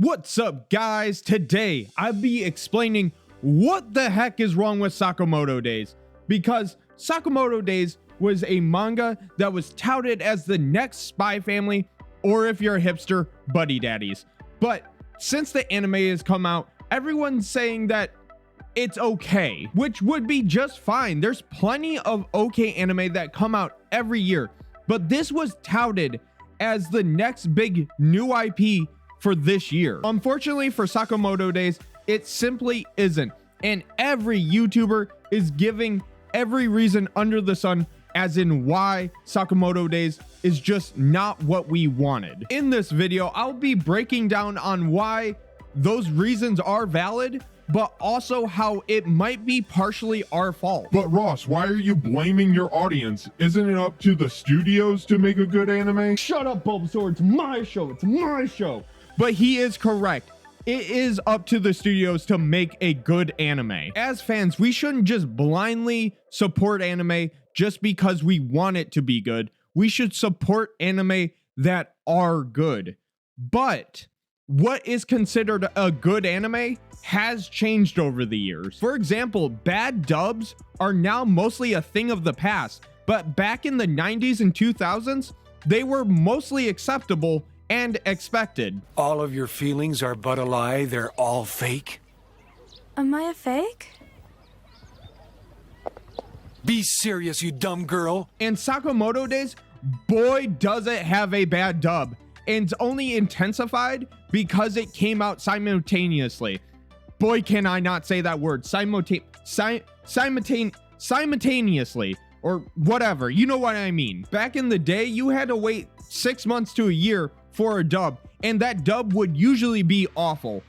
What's up, guys? Today I'll be explaining what the heck is wrong with Sakamoto Days, because Sakamoto Days was a manga that was touted as the next Spy Family, or if you're a hipster, Buddy Daddies. But since the anime has come out, everyone's saying that it's okay, which would be just fine. There's plenty of okay anime that come out every year, but this was touted as the next big new IP for this year. Unfortunately for Sakamoto Days, it simply isn't, and every YouTuber is giving every reason under the sun as in why Sakamoto Days is just not what we wanted. In this video, I'll be breaking down on why those reasons are valid, but also how it might be partially our fault. But Ross, why are you blaming your audience? Isn't it up to the studios to make a good anime? Shut up, Bulbasaur, it's my show, it's my show. But he is correct. It is up to the studios to make a good anime. As fans, we shouldn't just blindly support anime just because we want it to be good. We should support anime that are good. But what is considered a good anime has changed over the years. For example, bad dubs are now mostly a thing of the past, but back in the 90s and 2000s, they were mostly acceptable and expected. All of your feelings are but a lie, they're all fake? Am I a fake? Be serious, you dumb girl. And Sakamoto Days, boy does it have a bad dub, and it's only intensified because it came out simultaneously. Boy, can I not say that word, simultaneously, or whatever, you know what I mean. Back in the day, you had to wait 6 months to a year for a dub, and that dub would usually be awful,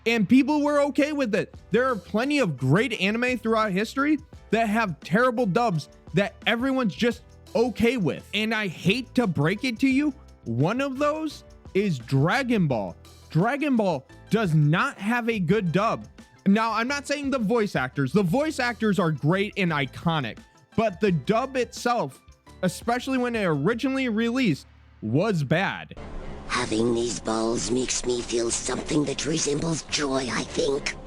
and people were okay with it. There are plenty of great anime throughout history that have terrible dubs that everyone's just okay with, and I hate to break it to you, one of those is Dragon Ball. Dragon Ball does not have a good dub. Now, I'm not saying the voice actors are great and iconic, but the dub itself, especially when it originally released, was bad. Having these balls makes me feel something that resembles joy, I think.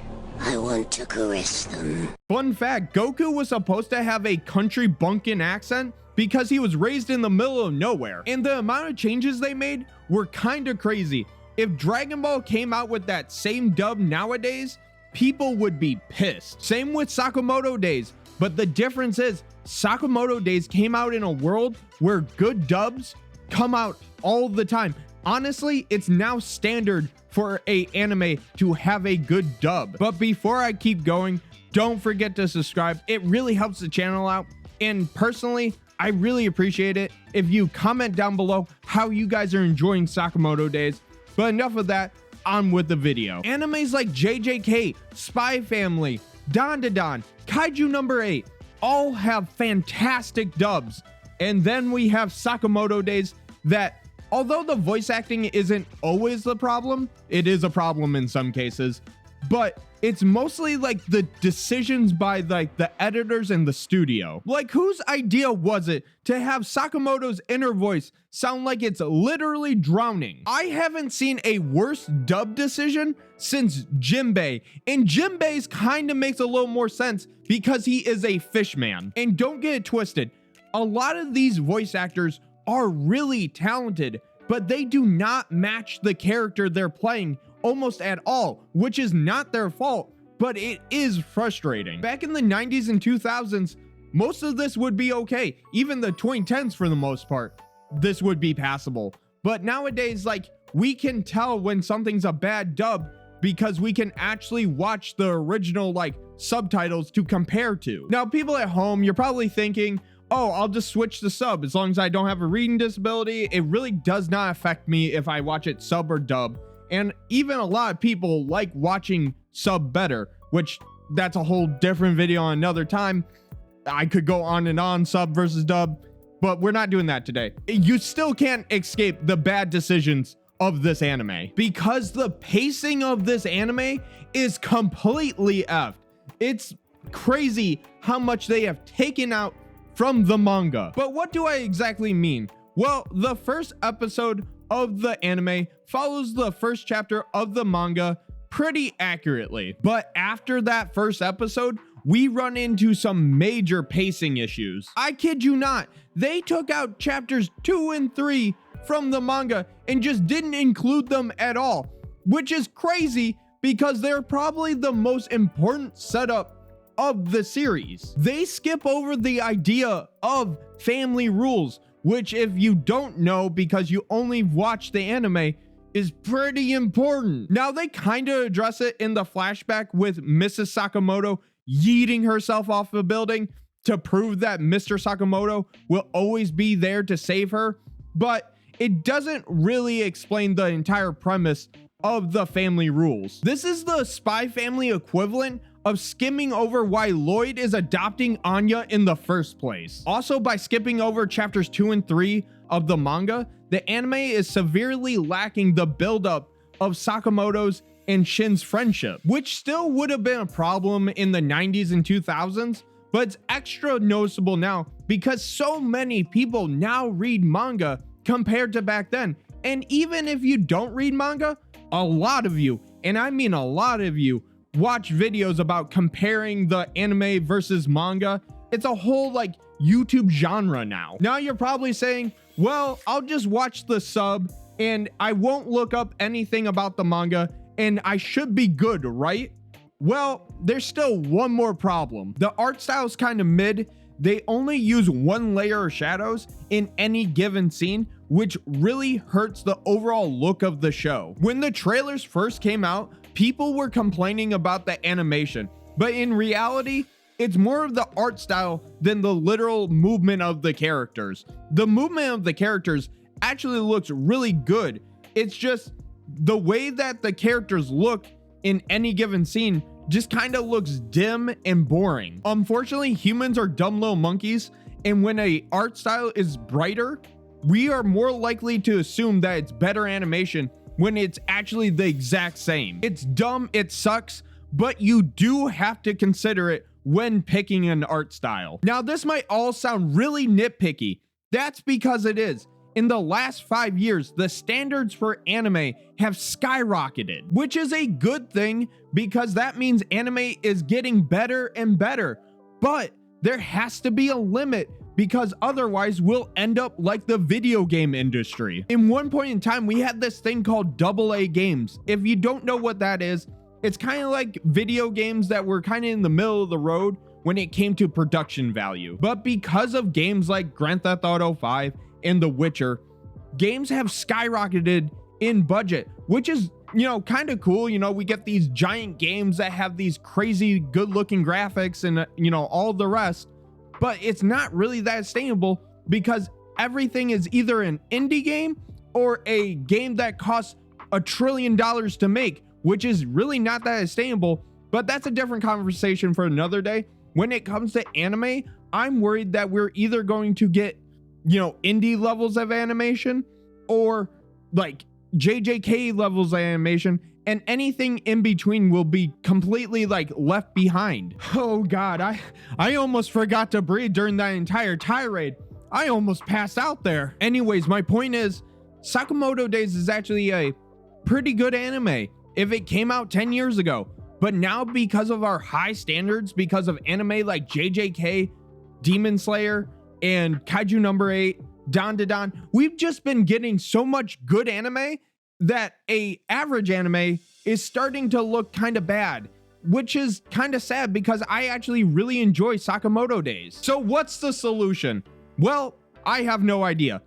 I want to caress them. Fun fact, Goku was supposed to have a country bumpkin accent because he was raised in the middle of nowhere, and the amount of changes they made were kinda crazy. If Dragon Ball came out with that same dub nowadays, people would be pissed. Same with Sakamoto Days, but the difference is Sakamoto Days came out in a world where good dubs come out all the time. Honestly, it's now standard for an anime to have a good dub. But before I keep going, don't forget to subscribe. It really helps the channel out. And personally, I really appreciate it if you comment down below how you guys are enjoying Sakamoto Days. But enough of that, on with the video. Animes like JJK, Spy Family, Don, Kaiju Number 8, all have fantastic dubs. And then we have Sakamoto Days that, although the voice acting isn't always the problem, it is a problem in some cases, but it's mostly like the decisions by like the editors and the studio. Like, whose idea was it to have Sakamoto's inner voice sound like it's literally drowning? I haven't seen a worse dub decision since Jinbei, and Jinbei's kind of makes a little more sense because he is a fish man. And don't get it twisted, a lot of these voice actors are really talented, but they do not match the character they're playing almost at all, which is not their fault, but it is frustrating. Back in the 90s and 2000s, most of this would be okay. Even the 2010s, for the most part, this would be passable. But nowadays, like, we can tell when something's a bad dub because we can actually watch the original, like, subtitles to compare to. Now, people at home, you're probably thinking, oh, I'll just switch the sub as long as I don't have a reading disability. It really does not affect me if I watch it sub or dub. And even a lot of people like watching sub better, which that's a whole different video on another time. I could go on and on sub versus dub, but we're not doing that today. You still can't escape the bad decisions of this anime because the pacing of this anime is completely effed. It's crazy how much they have taken out from the manga. But what do I exactly mean? Well, the first episode of the anime follows the first chapter of the manga pretty accurately. But after that first episode, we run into some major pacing issues. I kid you not, they took out chapters 2 and 3 from the manga and just didn't include them at all, which is crazy because they're probably the most important setup of the series. They skip over the idea of family rules, which, if you don't know because you only watch the anime, is pretty important. Now, they kind of address it in the flashback with Mrs. Sakamoto yeeting herself off a building to prove that Mr. Sakamoto will always be there to save her, but it doesn't really explain the entire premise of the family rules. This is the Spy Family equivalent of skimming over why Lloyd is adopting Anya in the first place. Also, by skipping over chapters 2 and 3 of the manga, the anime is severely lacking the buildup of Sakamoto's and Shin's friendship, which still would have been a problem in the 90s and 2000s, but it's extra noticeable now because so many people now read manga compared to back then. And even if you don't read manga, a lot of you, and I mean a lot of you, watch videos about comparing the anime versus manga. It's a whole like YouTube genre now. Now you're probably saying, well, I'll just watch the sub and I won't look up anything about the manga and I should be good, right? Well, there's still one more problem. The art style is kind of mid. They only use one layer of shadows in any given scene, which really hurts the overall look of the show. When the trailers first came out, people were complaining about the animation, but in reality, it's more of the art style than the literal movement of the characters. The movement of the characters actually looks really good. It's just the way that the characters look in any given scene just kind of looks dim and boring. Unfortunately, humans are dumb little monkeys, and when a art style is brighter, we are more likely to assume that it's better animation when it's actually the exact same. It's dumb, it sucks, but you do have to consider it when picking an art style. Now, this might all sound really nitpicky. That's because it is. In the last 5 years, the standards for anime have skyrocketed, which is a good thing because that means anime is getting better and better. But there has to be a limit because otherwise we'll end up like the video game industry. In one point in time, we had this thing called AA games. If you don't know what that is, it's kind of like video games that were kind of in the middle of the road when it came to production value. But because of games like Grand Theft Auto 5 and The Witcher, games have skyrocketed in budget, which is, kind of cool. We get these giant games that have these crazy good looking graphics and, all the rest, but it's not really that sustainable because everything is either an indie game or a game that costs $1 trillion to make, which is really not that sustainable. But that's a different conversation for another day. When it comes to anime, I'm worried that we're either going to get indie levels of animation or like JJK levels of animation, and anything in between will be completely like left behind. Oh God, I almost forgot to breathe during that entire tirade. I almost passed out there. Anyways, my point is, Sakamoto Days is actually a pretty good anime if it came out 10 years ago. But now, because of our high standards, because of anime like JJK, Demon Slayer, and Kaiju number 8, Don to Don, we've just been getting so much good anime that a average anime is starting to look kind of bad, which is kind of sad because I actually really enjoy Sakamoto Days. So what's the solution? Well, I have no idea.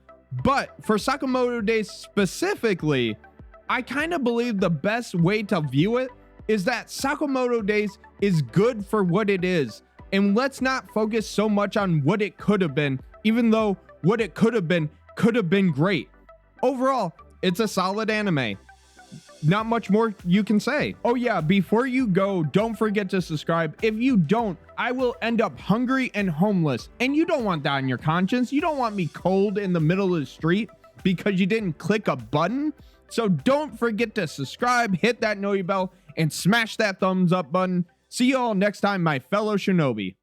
But for Sakamoto Days specifically, I kind of believe the best way to view it is that Sakamoto Days is good for what it is. And let's not focus so much on what it could have been, even though what it could have been great. Overall, it's a solid anime. Not much more you can say. Oh yeah, before you go, don't forget to subscribe. If you don't, I will end up hungry and homeless. And you don't want that on your conscience. You don't want me cold in the middle of the street because you didn't click a button. So don't forget to subscribe, hit that noty bell, and smash that thumbs up button. See you all next time, my fellow shinobi.